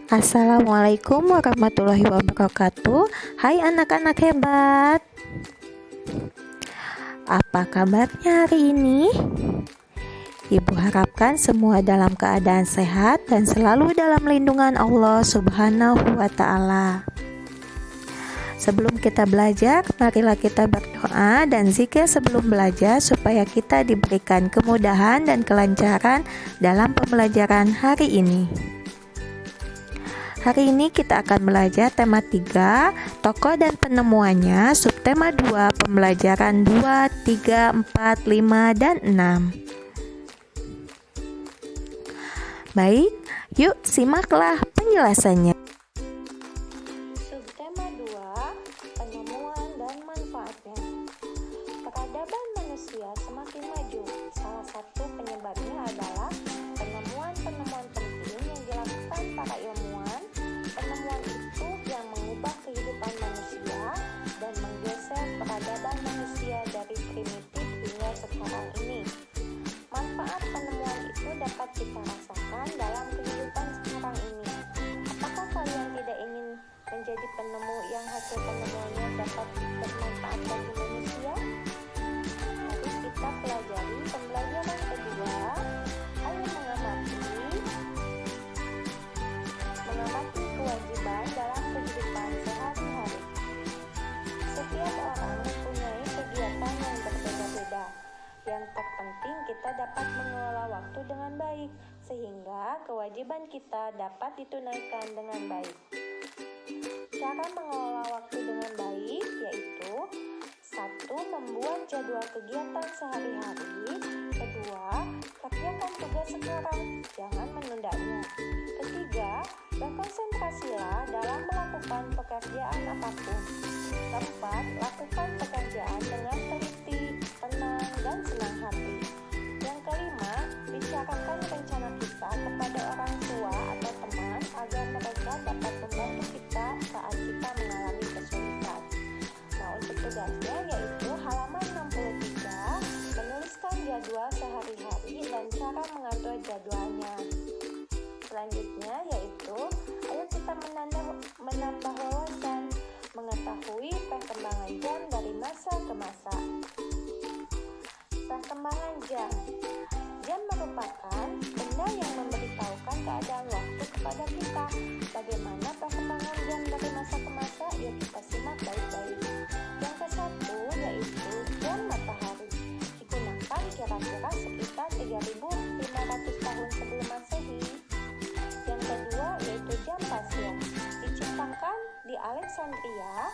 Assalamualaikum warahmatullahi wabarakatuh. Hai anak-anak hebat. Apa kabarnya hari ini? Ibu harapkan semua dalam keadaan sehat dan selalu dalam lindungan Allah Subhanahu wa ta'ala. Sebelum kita belajar, marilah kita berdoa dan zikir sebelum belajar supaya kita diberikan kemudahan dan kelancaran dalam pembelajaran hari ini. Hari ini kita akan belajar tema 3, tokoh dan penemuannya, subtema 2, pembelajaran 2, 3, 4, 5, dan 6. Baik, yuk simaklah penjelasannya. Subtema 2, penemuan dan manfaatnya. Peradaban manusia semakin maju. Salah satu penyebabnya adalah penemuan-penemuan penting yang dilakukan para ilmuwan. Penemuan itu yang mengubah kehidupan manusia dan menggeser peradaban manusia dari primitif hingga sekarang ini. Manfaat penemuan itu dapat kita rasakan dalam kehidupan sekarang ini. Apakah kalian tidak ingin menjadi penemu yang hasil penemuannya dapat bermanfaat bagi manusia? Mari kita pelajari pembelajaran kedua. Ayo mengamati kewajiban dalam kehidupan sehari-hari. Setiap orang mempunyai kegiatan yang berbeda-beda. Yang terpenting kita dapat mengelola waktu dengan baik, sehingga kewajiban kita dapat ditunaikan dengan baik. Cara mengelola waktu dengan baik yaitu 1. Membuat jadwal kegiatan sehari-hari. 2. Kerjakan tugas sekarang, jangan menundanya. 3. Berkonsentrasilah dalam melakukan pekerjaan apapun. 4. Lakukan pekerjaan dengan teliti, tenang, dan senang hati. Yang kelima, bicarakan rencana kita kepada orang tua atau teman agar mereka dapat membantu kita saat kita mengalami kesulitan. Nah, untuk tugasnya yaitu halaman 63, menuliskan jadwal sehari-hari dan cara mengatur jadwalnya. Selanjutnya yaitu, ayo kita menambah wawasan, mengetahui perkembangan jam dari masa ke masa. Perkembangan jam. Jam merupakan benda yang memberitahukan keadaan waktu kepada kita. Bagaimana perkembangan jam dari masa ke masa? Yuk kita simak baik-baik. Yang ke-1 yaitu jam matahari. Digunakan kira-kira sekitar 3.500 tahun sebelum Masehi. Yang kedua yaitu jam pasien. Diciptakan di Alexandria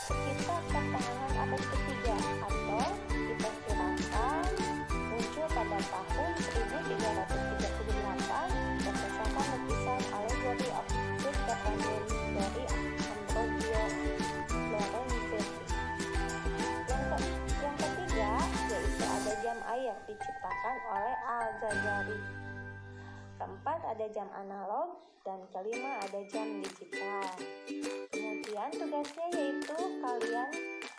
sekitar pertengahan abad ke-3 atau diperkirakan muncul pada tahun 1338 berdasarkan lukisan Allegory of Good Companion dari Ambrogio Lorenzetti. Yang ketiga yaitu ada jam air diciptakan oleh Al-Jazari. Keempat ada jam analog dan kelima ada jam digital. Kemudian tugasnya yaitu kalian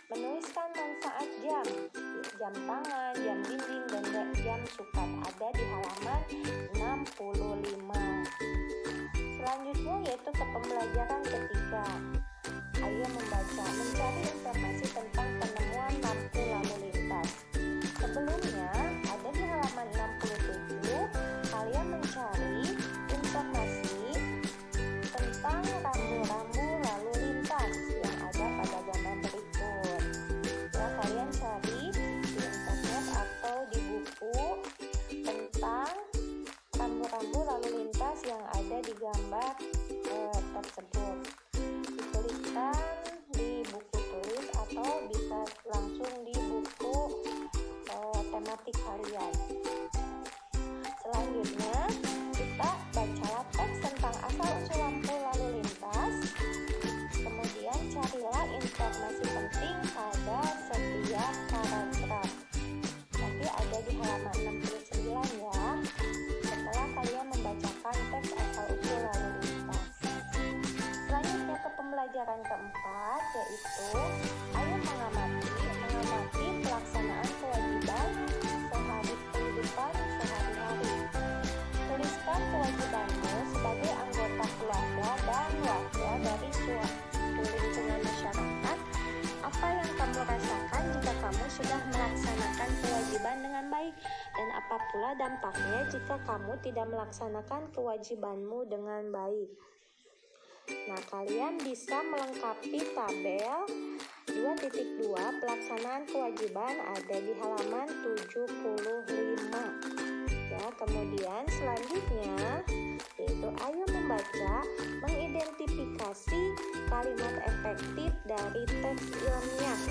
menuliskan manfaat jam tangan, jam dinding, dan jam sukat ada di halaman 65. Selanjutnya yaitu ke pembelajaran ketiga. Ayo mencari informasi tentang penemuan lampu lalu lintas. Sebelumnya ada di halaman 67, kalian mencari informasi tentang rambu-rambu lalu lintas yang ada pada gambar berikut. Ya, kalian cari di internet atau di buku tentang rambu-rambu lalu lintas yang ada di gambar tersebut. Dituliskan di buku tulis atau bisa langsung di buku tematik kalian. Selanjutnya kita bacalah teks tentang asal-usul lampu lalu lintas. Kemudian carilah informasi penting pada setiap paragraf. Nanti ada di halaman 69 ya. Setelah kalian membacakan teks asal-usul lalu lintas. Selanjutnya ke pembelajaran keempat yaitu ayo mengamati pelaksanaan kewajiban kehidupan sehari-hari. Tuliskan kewajibanmu sebagai anggota keluarga dampaknya jika kamu tidak melaksanakan kewajibanmu dengan baik. Nah, kalian bisa melengkapi tabel 2.2 pelaksanaan kewajiban ada di halaman 75. Ya, kemudian selanjutnya yaitu ayo membaca, mengidentifikasi kalimat efektif dari teks ilmiah.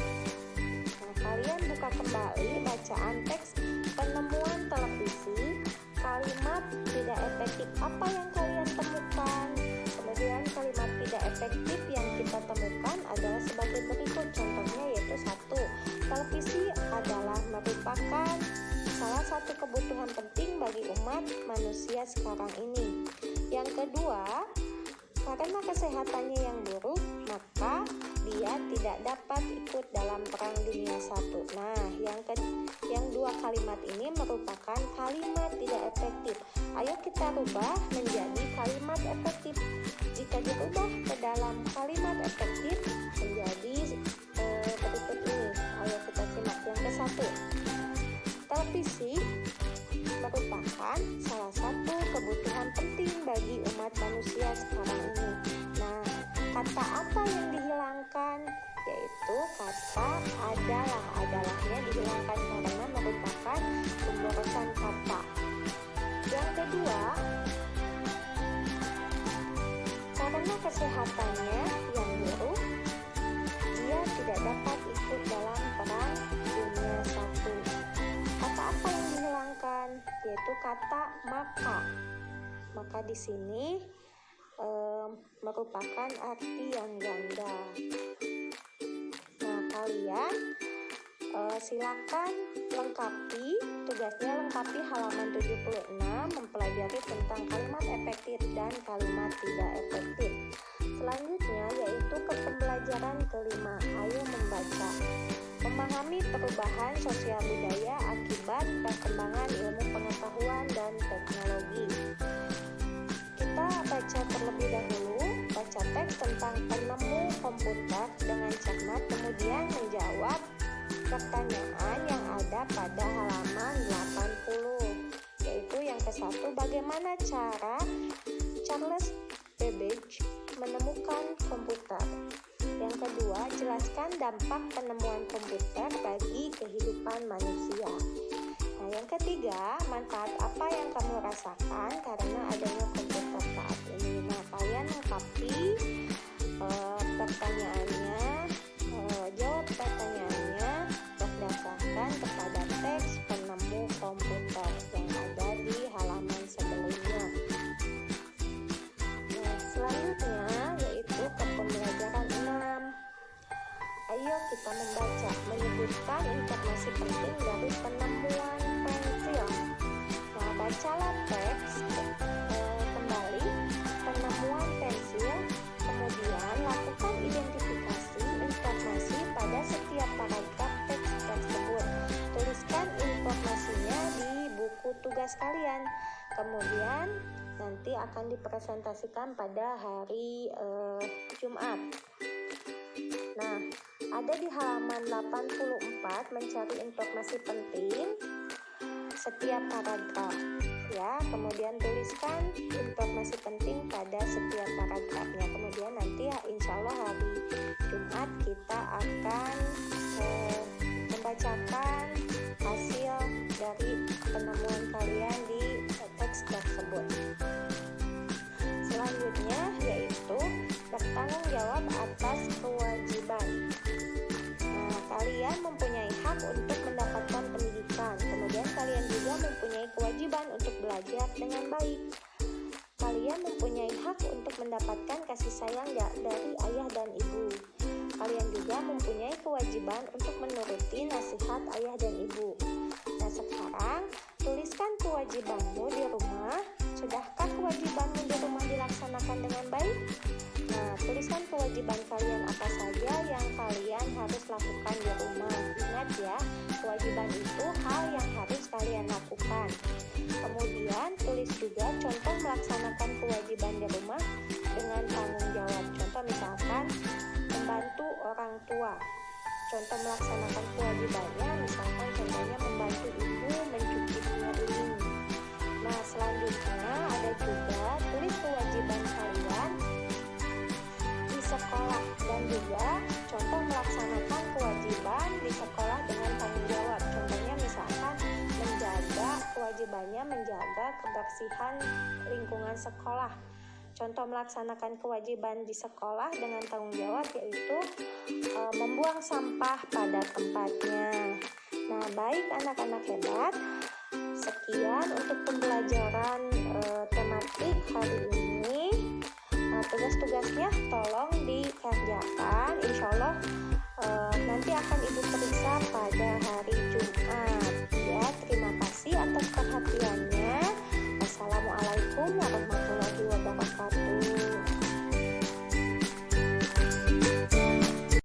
Nah, kalian buka kembali bacaan teks penemuan televisi, kalimat tidak efektif apa yang kalian temukan. Kemudian kalimat tidak efektif yang kita temukan adalah sebagai berikut, contohnya yaitu 1. Televisi adalah merupakan salah satu kebutuhan penting bagi umat manusia sekarang ini. Yang kedua, karena kesehatannya yang buruk, maka dia tidak dapat ikut dalam Perang Dunia I. Nah, yang dua kalimat ini merupakan kalimat tidak efektif. Ayo kita rubah menjadi kalimat efektif. Jika dirubah ke dalam kalimat efektif menjadi berikut ini. Ayo kita simak. Yang ke-1, televisi merupakan salah satu kebutuhan penting bagi umat manusia sekarang ini. Nah, kata apa yang dihilangkan? Yaitu kata adalah. Adalahnya dihilangkan karena merupakan pemborosan kata. Yang kedua, karena kesehatannya yang buruk, dia tidak dapat ikut dalam Perang Dunia I. Kata apa yang dihilangkan? Yaitu kata maka. Maka di sini merupakan arti yang ganda. Nah, kalian silakan lengkapi tugasnya, lengkapi halaman 76 mempelajari tentang kalimat efektif dan kalimat tidak efektif. Selanjutnya yaitu ke pembelajaran kelima. Ayo membaca, memahami perubahan sosial budaya akibat perkembangan ilmu pengetahuan dan teknologi. Kita baca terlebih dahulu, baca teks tentang penemu komputer dengan cermat, kemudian menjawab pertanyaan yang ada pada halaman 80, yaitu yang ke-1, bagaimana cara Charles Babbage menemukan komputer. Yang kedua, jelaskan dampak penemuan komputer bagi kehidupan manusia. Nah, yang ketiga, manfaat apa yang kamu rasakan karena adanya komputer saat ini. Nah, kalian lengkapi pertanyaannya, jawab pertanyaannya berdasarkan kepada teks penemu komputer yang ada di halaman sebelumnya. Nah, selanjutnya yaitu ke pembelajaran 6. Ayo kita membaca, menyebutkan informasi penting dari penemuan pensil. Nah, bacalah teks kembali penemuan pensil, kemudian lakukan identifikasi informasi pada setiap paragraf teks tersebut. Tuliskan informasinya di buku tugas kalian. Kemudian nanti akan dipresentasikan pada hari Jumat. Nah, ada di halaman 84 mencari informasi penting setiap paragraf. Ya, kemudian tuliskan informasi penting pada setiap paragrafnya. Kemudian nanti insya Allah hari Jumat kita akan membacakan hasil dari penemuan kalian di teks tersebut. Selanjutnya yaitu bertanggung jawab atas kewajiban. Nah, kalian mempunyai hak untuk mendapatkan pendidikan. Kemudian kalian juga mempunyai kewajiban untuk belajar dengan baik. Kalian mempunyai hak untuk mendapatkan kasih sayang dari ayah dan ibu. Kalian juga mempunyai kewajiban untuk menuruti nasihat ayah dan ibu. Nah, sekarang tuliskan kewajibanmu di rumah. Sudahkah kewajibanmu di rumah dilaksanakan dengan baik? Nah, tuliskan kewajiban kalian apa saja yang kalian harus lakukan di rumah. Ingat ya, kewajiban itu hal yang harus kalian lakukan. Kemudian tulis juga contoh melaksanakan kewajiban di rumah dengan tanggung jawab. Contoh misalkan membantu orang tua. Contoh melaksanakan kewajibannya misalkan contohnya membantu ibu mencuci piring. Nah, selanjutnya ada juga tulis kewajiban kalian di sekolah dan juga contoh melaksanakan kewajiban di sekolah dengan tanggung jawab. Contohnya misalkan kewajibannya menjaga kebersihan lingkungan sekolah. Contoh melaksanakan kewajiban di sekolah dengan tanggung jawab yaitu membuang sampah pada tempatnya. Nah, baik anak-anak hebat, sekian untuk pembelajaran tematik hari ini. Tugas-tugasnya tolong dikerjakan.